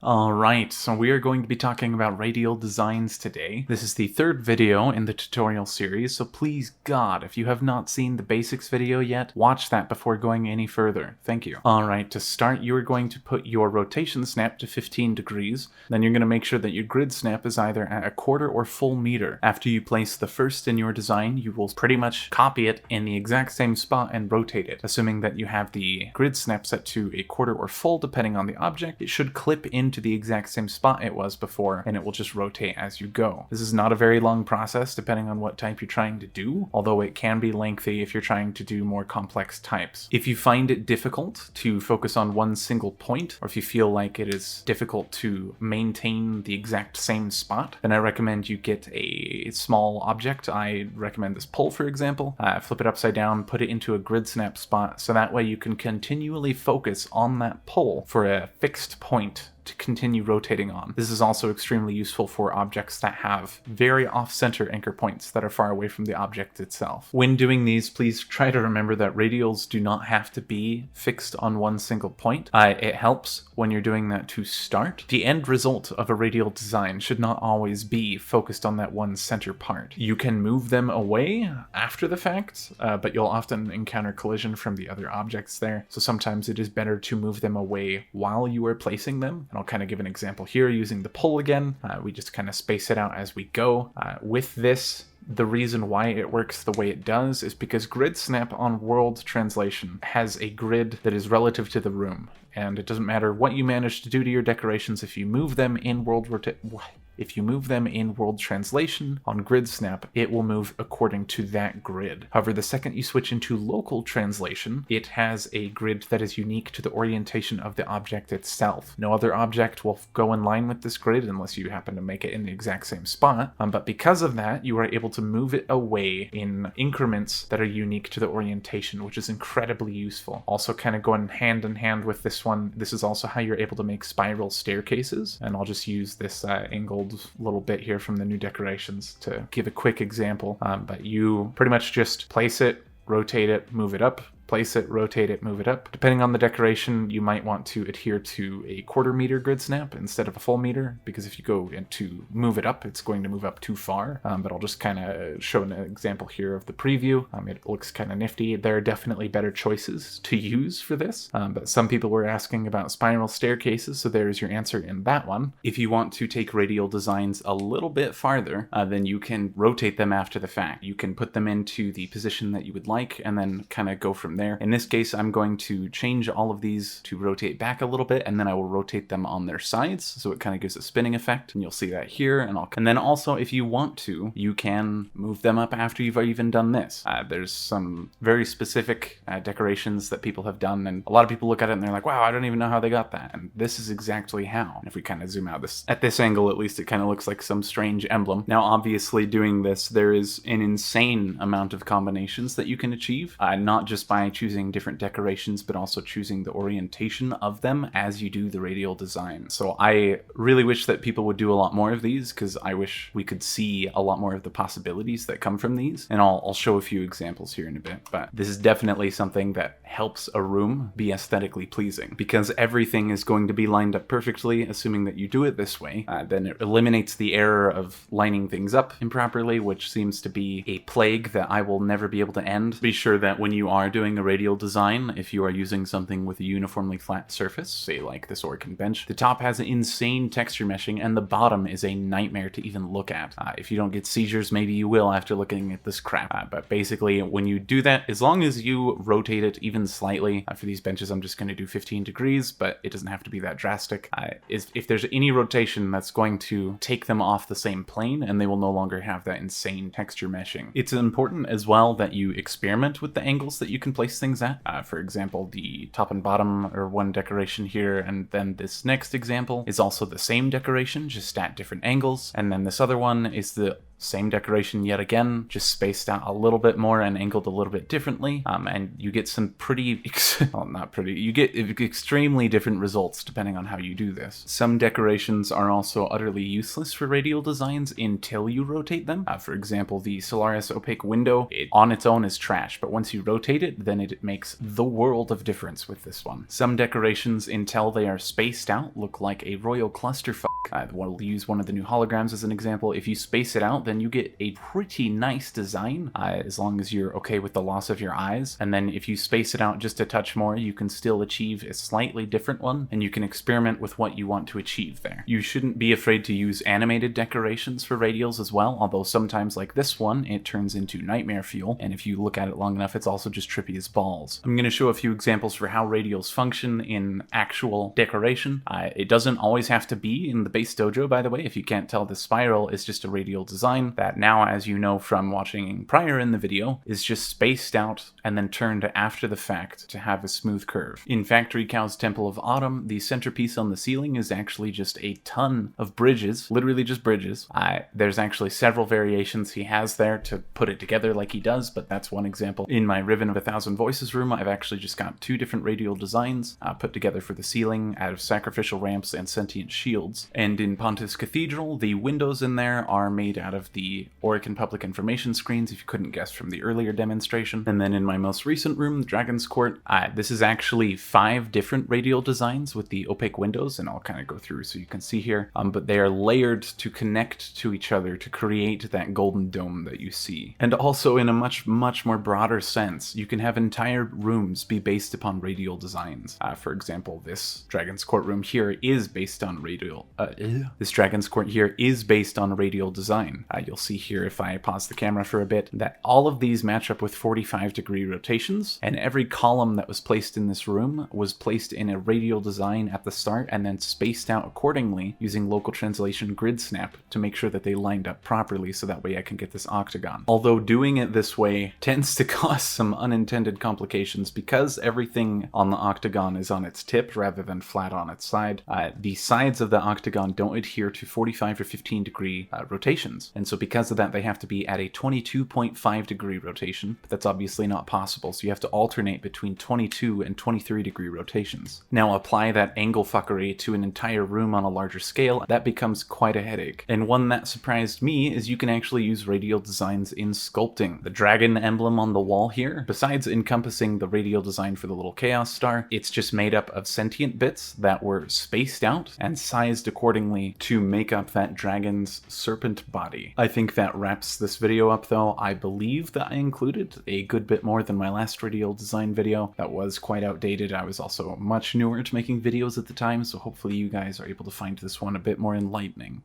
Alright, so we are going to be talking about radial designs today. This is the third video in the tutorial series, so please God, if you have not seen the basics video yet, watch that before going any further. Thank you. Alright, to start, you are going to put your rotation snap to 15 degrees. Then you're going to make sure that your grid snap is either at a quarter or full meter. After you place the first in your design, you will pretty much copy it in the exact same spot and rotate it. Assuming that you have the grid snap set to a quarter or full, depending on the object, it should clip into the exact same spot it was before, and it will just rotate as you go. This is not a very long process depending on what type you're trying to do, although it can be lengthy if you're trying to do more complex types. If you find it difficult to focus on one single point, or if you feel like it is difficult to maintain the exact same spot, then I recommend you get a small object. I recommend this pole, for example. Flip it upside down, put it into a grid snap spot, so that way you can continually focus on that pole for a fixed point to continue rotating on. This is also extremely useful for objects that have very off-center anchor points that are far away from the object itself. When doing these, please try to remember that radials do not have to be fixed on one single point. It helps when you're doing that to start. The end result of a radial design should not always be focused on that one center part. You can move them away after the fact, but you'll often encounter collision from the other objects there, so sometimes it is better to move them away while you are placing them. I'll kind of give an example here using the pole again. We just kind of space it out as we go. With this, the reason why it works the way it does is because grid snap on world translation has a grid that is relative to the room. And it doesn't matter what you manage to do to your decorations, if you move them in world translation on grid snap, it will move according to that grid. However, the second you switch into local translation, it has a grid that is unique to the orientation of the object itself. No other object will go in line with this grid unless you happen to make it in the exact same spot. But because of that, you are able to move it away in increments that are unique to the orientation, which is incredibly useful. Also kind of going hand in hand with this one, this is also how you're able to make spiral staircases. And I'll just use this angled little bit here from the new decorations to give a quick example. But you pretty much just place it, rotate it, move it up, place it, rotate it, move it up. Depending on the decoration, you might want to adhere to a quarter meter grid snap instead of a full meter, because if you go to move it up, it's going to move up too far. But I'll just kind of show an example here of the preview. It looks kind of nifty. There are definitely better choices to use for this, but some people were asking about spiral staircases, so there's your answer in that one. If you want to take radial designs a little bit farther, then you can rotate them after the fact. You can put them into the position that you would like, and then kind of go from there. In this case, I'm going to change all of these to rotate back a little bit, and then I will rotate them on their sides, so it kind of gives a spinning effect, and you'll see that here. And then also, if you want to, you can move them up after you've even done this. There's some very specific decorations that people have done, and a lot of people look at it and they're like, wow, I don't even know how they got that. And this is exactly how. And if we kind of zoom out at this angle, at least, it kind of looks like some strange emblem. Now, obviously, doing this, there is an insane amount of combinations that you can achieve, not just by choosing different decorations, but also choosing the orientation of them as you do the radial design. So I really wish that people would do a lot more of these, because I wish we could see a lot more of the possibilities that come from these. And I'll show a few examples here in a bit, but this is definitely something that helps a room be aesthetically pleasing, because everything is going to be lined up perfectly, assuming that you do it this way. Then it eliminates the error of lining things up improperly, which seems to be a plague that I will never be able to end. Be sure that when you are doing a radial design, if you are using something with a uniformly flat surface, say like this Orkin bench, the top has insane texture meshing and the bottom is a nightmare to even look at. If you don't get seizures, maybe you will after looking at this crap. But basically, when you do that, as long as you rotate it even slightly, for these benches I'm just going to do 15 degrees, but it doesn't have to be that drastic. If there's any rotation, that's going to take them off the same plane and they will no longer have that insane texture meshing. It's important as well that you experiment with the angles that you can place things at. For example, the top and bottom are one decoration here, and then this next example is also the same decoration, just at different angles. And then this other one is the Same decoration yet again, just spaced out a little bit more and angled a little bit differently, and you get some pretty, well, not pretty, you get extremely different results depending on how you do this. Some decorations are also utterly useless for radial designs until you rotate them. For example, the Solaris opaque window, it on its own is trash, but once you rotate it, then it makes the world of difference with this one. Some decorations, until they are spaced out, look like a royal clusterfuck. We'll use one of the new holograms as an example. If you space it out, then you get a pretty nice design, as long as you're okay with the loss of your eyes. And then if you space it out just a touch more, you can still achieve a slightly different one, and you can experiment with what you want to achieve there. You shouldn't be afraid to use animated decorations for radials as well, although sometimes, like this one, it turns into nightmare fuel, and if you look at it long enough, it's also just trippy as balls. I'm going to show a few examples for how radials function in actual decoration. It doesn't always have to be in the base dojo, by the way. If you can't tell, the spiral is just a radial design that now, as you know from watching prior in the video, is just spaced out and then turned after the fact to have a smooth curve. In Factory Cow's Temple of Autumn, the centerpiece on the ceiling is actually just a ton of bridges, literally just bridges. There's actually several variations he has there to put it together like he does, but that's one example. In my Riven of 1,000 Voices room, I've actually just got 2 different radial designs put together for the ceiling out of sacrificial ramps and sentient shields. And in Pontus Cathedral, the windows in there are made out of the Orican Public Information screens, if you couldn't guess from the earlier demonstration. And then in my most recent room, the Dragon's Court, this is actually 5 different radial designs with the opaque windows, and I'll kind of go through so you can see here. But they are layered to connect to each other to create that golden dome that you see. And also, in a much more broader sense, you can have entire rooms be based upon radial designs. For example, this Dragon's Court room here is based on radial. This Dragon's Court here is based on a radial design. You'll see here, if I pause the camera for a bit, that all of these match up with 45-degree rotations, and every column that was placed in this room was placed in a radial design at the start and then spaced out accordingly using local translation grid snap to make sure that they lined up properly, so that way I can get this octagon. Although doing it this way tends to cause some unintended complications because everything on the octagon is on its tip rather than flat on its side. The sides of the octagon don't adhere to 45 or 15-degree rotations, and so because of that, they have to be at a 22.5-degree rotation, but that's obviously not possible, so you have to alternate between 22 and 23-degree rotations. Now apply that angle fuckery to an entire room on a larger scale, that becomes quite a headache. And one that surprised me is you can actually use radial designs in sculpting. The dragon emblem on the wall here, besides encompassing the radial design for the little chaos star, it's just made up of sentient bits that were spaced out and sized accordingly to make up that dragon's serpent body. I think that wraps this video up though. I believe that I included a good bit more than my last radial design video. That was quite outdated. I was also much newer to making videos at the time, so hopefully you guys are able to find this one a bit more enlightening.